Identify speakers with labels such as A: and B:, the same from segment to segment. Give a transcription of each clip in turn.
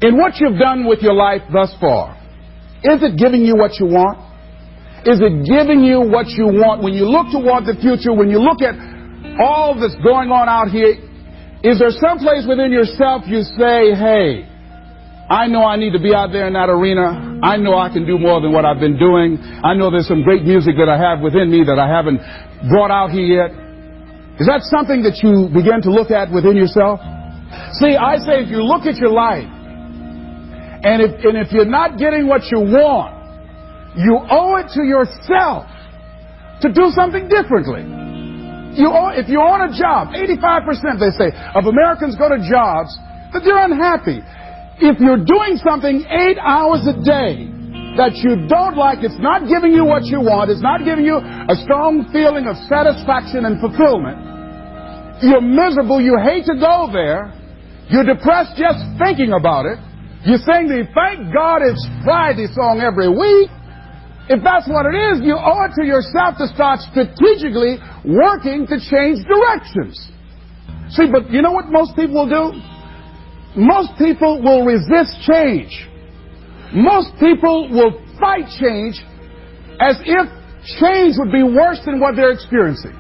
A: In what you've done with your life thus far, is it giving you what you want? Is it giving you what you want? When you look toward the future, when you look at all that's going on out here, is there some place within yourself you say, hey, I know I need to be out there in that arena. I know I can do more than what I've been doing. I know there's some great music that I have within me that I haven't brought out here yet. Is that something that you begin to look at within yourself? See, I say if you look at your life, and if you're not getting what you want, you owe it to yourself to do something differently. If you're on a job, 85%, they say, of Americans go to jobs that they're unhappy. If you're doing something 8 hours a day that you don't like, it's not giving you what you want, it's not giving you a strong feeling of satisfaction and fulfillment, you're miserable, you hate to go there, you're depressed just thinking about it, you sing the Thank God It's Friday song every week. If that's what it is, you owe it to yourself to start strategically working to change directions. See, but you know what most people will do? Most people will resist change. Most people will fight change as if change would be worse than what they're experiencing.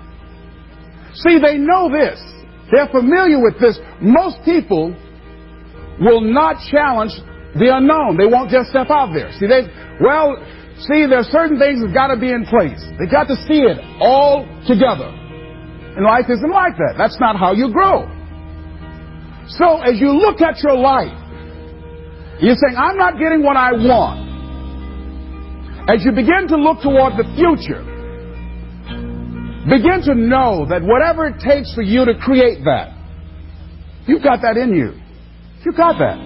A: See, they know this. They're familiar with this. Most people will not challenge the unknown. They won't just step out there. See, there's certain things that got to be in place. They got to see it all together. And life isn't like that. That's not how you grow. So as you look at your life, you're saying, I'm not getting what I want. As you begin to look toward the future, begin to know that whatever it takes for you to create that, you've got that in you. You've got that.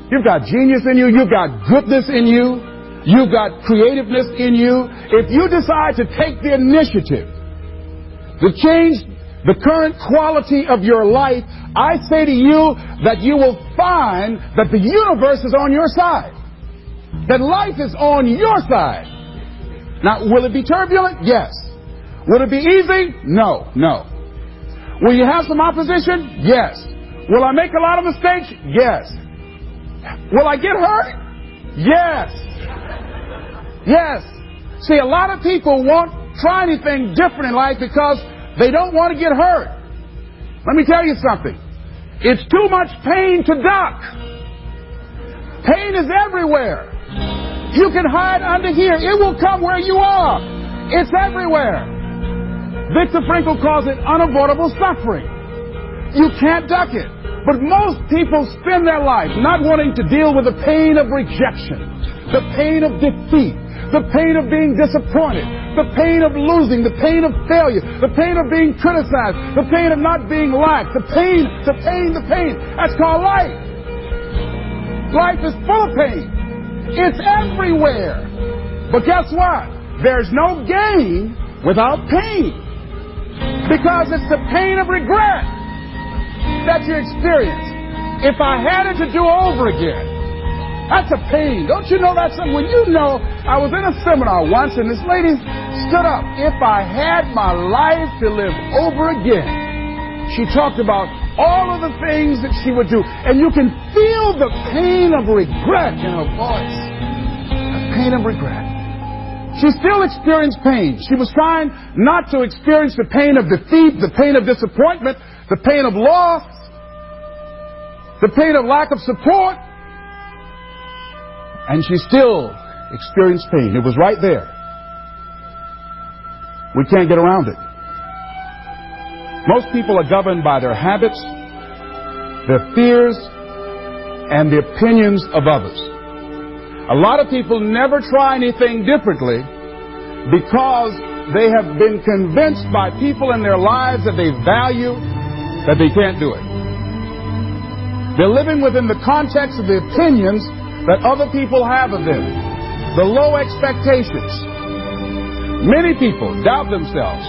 A: You've got genius in you. You've got goodness in you. You've got creativeness in you. If you decide to take the initiative to change the current quality of your life, I say to you that you will find that the universe is on your side. That life is on your side. Now, will it be turbulent? Yes. Will it be easy? No. Will you have some opposition? Yes. Will I make a lot of mistakes? Yes. Will I get hurt? Yes. Yes. See, a lot of people won't try anything different in life because they don't want to get hurt. Let me tell you something. It's too much pain to duck. Pain is everywhere. You can hide under here. It will come where you are. It's everywhere. Viktor Frankl calls it unavoidable suffering. You can't duck it. But most people spend their life not wanting to deal with the pain of rejection, the pain of defeat, the pain of being disappointed, the pain of losing, the pain of failure, the pain of being criticized, the pain of not being liked, the pain. That's called life. Life is full of pain. It's everywhere. But guess what? There's no gain without pain. Because it's the pain of regret that you experience. If I had it to do over again, that's a pain. Don't you know that's something? When you know, I was in a seminar once and this lady stood up. If I had my life to live over again, she talked about all of the things that she would do. And you can feel the pain of regret in her voice. The pain of regret. She still experienced pain. She was trying not to experience the pain of defeat, the pain of disappointment, the pain of loss, the pain of lack of support. And she still experienced pain. It was right there. We can't get around it. Most people are governed by their habits, their fears, and the opinions of others. A lot of people never try anything differently because they have been convinced by people in their lives that they value that they can't do it. They're living within the context of the opinions that other people have of them, the low expectations. Many people doubt themselves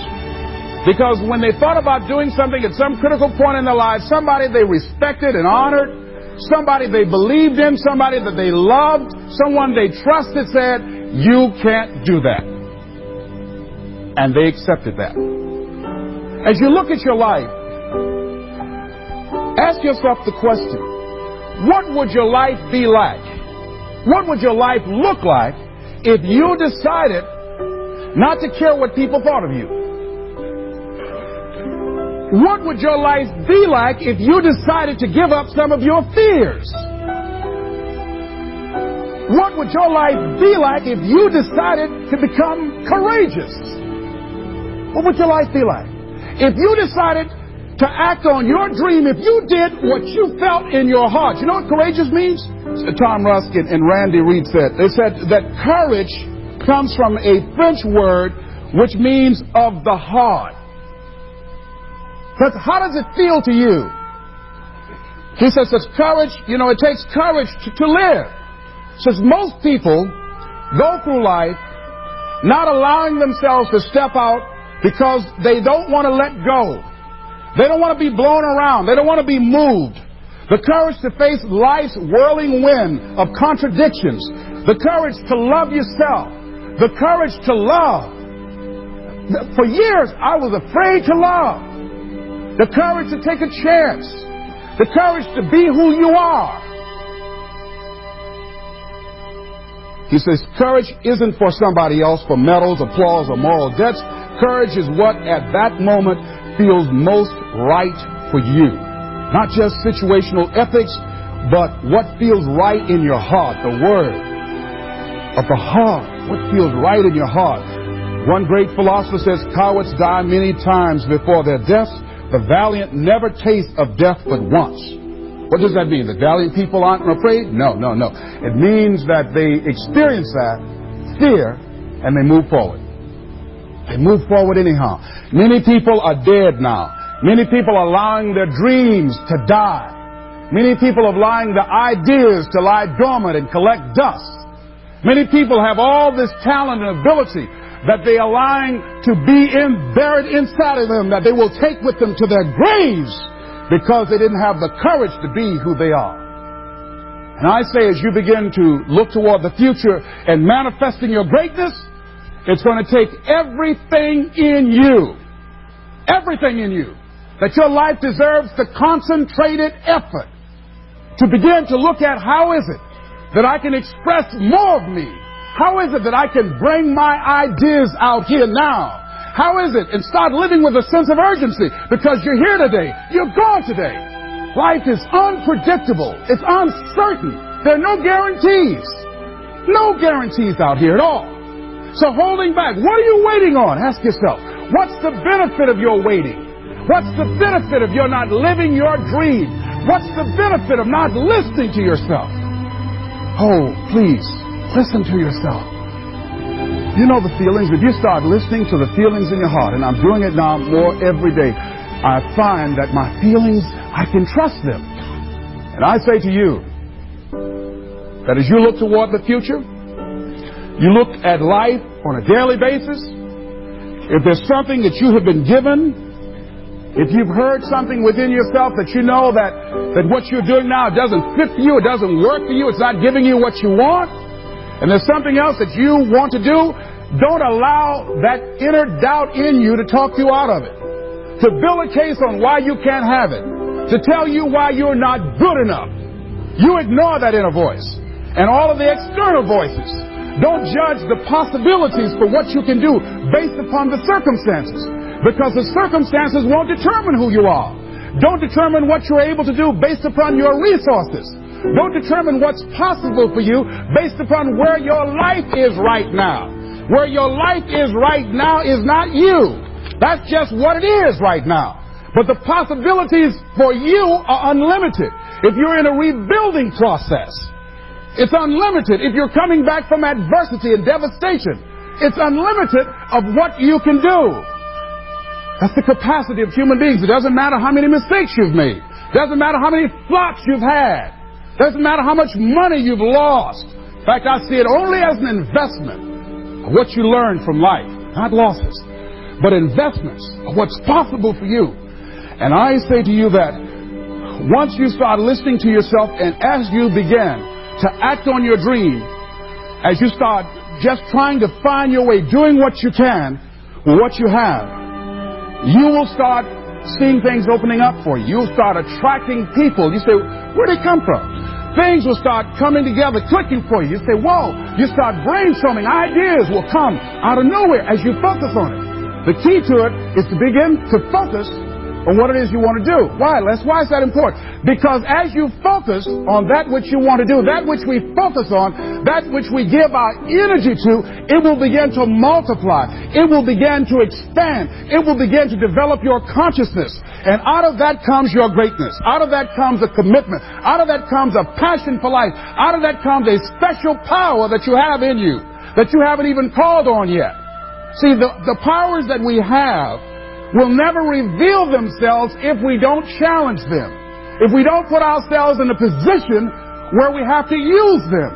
A: because when they thought about doing something at some critical point in their lives, somebody they respected and honored, somebody they believed in, somebody that they loved, someone they trusted said, you can't do that. And they accepted that. As you look at your life, ask yourself the question, What would your life be like? What would your life look like if you decided not to care what people thought of you? What would your life be like if you decided to give up some of your fears? What would your life be like if you decided to become courageous? What would your life be like? If you decided to act on your dream, if you did what you felt in your heart. You know what courageous means? Tom Rusk and Randy Reed said. They said that courage comes from a French word which means of the heart. But how does it feel to you? He says it's courage, it takes courage to live. Says most people go through life not allowing themselves to step out because they don't want to let go. They don't want to be blown around. They don't want to be moved. The courage to face life's whirling wind of contradictions. The courage to love yourself. The courage to love. For years, I was afraid to love. The courage to take a chance. The courage to be who you are. He says courage isn't for somebody else, for medals, applause, or moral debts. Courage is what at that moment feels most right for you. Not just situational ethics, but what feels right in your heart. The word of the heart. What feels right in your heart. One great philosopher says, cowards die many times before their deaths. The valiant never taste of death but once. What does that mean? The valiant people aren't afraid? No. It means that they experience that fear and they move forward. They move forward anyhow. Many people are dead now. Many people are allowing their dreams to die. Many people are allowing their ideas to lie dormant and collect dust. Many people have all this talent and ability that they are allowing to be buried inside of them, that they will take with them to their graves because they didn't have the courage to be who they are. And I say, as you begin to look toward the future and manifesting your greatness, it's going to take everything in you, that your life deserves the concentrated effort to begin to look at how is it that I can express more of me? How is it that I can bring my ideas out here now? How is it? And start living with a sense of urgency, because you're here today, you're gone today. Life is unpredictable. It's uncertain. There are no guarantees. No guarantees out here at all. So holding back, what are you waiting on? Ask yourself, what's the benefit of your waiting? What's the benefit of your not living your dream? What's the benefit of not listening to yourself? Oh, please, listen to yourself. You know the feelings. If you start listening to the feelings in your heart, and I'm doing it now more every day, I find that my feelings, I can trust them. And I say to you that as you look toward the future, you look at life on a daily basis, if there's something that you have been given, if you've heard something within yourself that you know that what you're doing now doesn't fit for you, it doesn't work for you, it's not giving you what you want, and there's something else that you want to do, don't allow that inner doubt in you to talk you out of it. To build a case on why you can't have it. To tell you why you're not good enough. You ignore that inner voice. And all of the external voices. Don't judge the possibilities for what you can do based upon the circumstances. Because the circumstances won't determine who you are. Don't determine what you're able to do based upon your resources. Don't determine what's possible for you based upon where your life is right now. Where your life is right now is not you. That's just what it is right now. But the possibilities for you are unlimited. If you're in a rebuilding process, it's unlimited. If you're coming back from adversity and devastation, it's unlimited of what you can do. That's the capacity of human beings. It doesn't matter how many mistakes you've made. It doesn't matter how many flops you've had. Doesn't matter how much money you've lost. In fact, I see it only as an investment of what you learn from life. Not losses, but investments of what's possible for you. And I say to you that once you start listening to yourself, and as you begin to act on your dream, as you start just trying to find your way, doing what you can with what you have, you will start seeing things opening up for you. You'll start attracting people. You say, where'd they come from? things will start coming together, clicking for you. You say, whoa, you start brainstorming. Ideas will come out of nowhere as you focus on it. The key to it is to begin to focus on what it is you want to do. Why, Les? Why is that important? Because as you focus on that which you want to do, that which we focus on, that which we give our energy to, it will begin to multiply. It will begin to expand. It will begin to develop your consciousness. And out of that comes your greatness. Out of that comes a commitment. Out of that comes a passion for life. Out of that comes a special power that you have in you that you haven't even called on yet. See, the powers that we have will never reveal themselves if we don't challenge them, if we don't put ourselves in a position where we have to use them.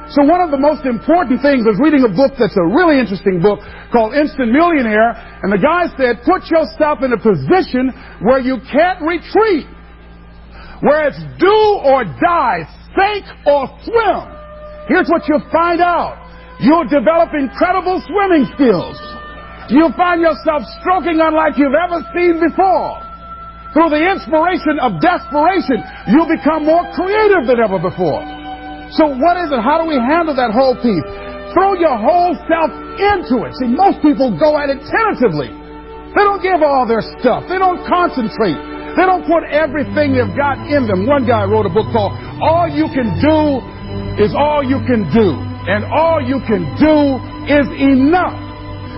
A: So one of the most important things is reading a book that's a really interesting book called Instant Millionaire, and the guy said, put yourself in a position where you can't retreat, where it's do or die, sink or swim. Here's what you'll find out. You'll develop incredible swimming skills. You'll find yourself stroking unlike you've ever seen before. Through the inspiration of desperation, you'll become more creative than ever before. So what is it? How do we handle that whole piece? Throw your whole self into it. See, most people go at it tentatively. They don't give all their stuff. They don't concentrate. They don't put everything they've got in them. One guy wrote a book called All You Can Do Is All You Can Do. And all you can do is enough.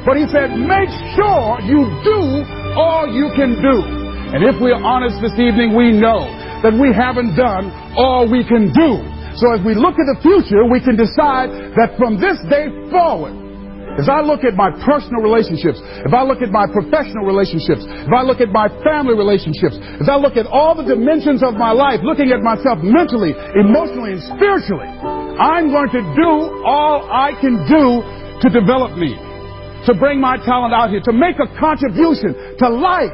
A: But he said, make sure you do all you can do. And if we're honest this evening, we know that we haven't done all we can do. So as we look at the future, we can decide that from this day forward, as I look at my personal relationships, if I look at my professional relationships, if I look at my family relationships, as I look at all the dimensions of my life, looking at myself mentally, emotionally, and spiritually, I'm going to do all I can do to develop me, to bring my talent out here, to make a contribution to life.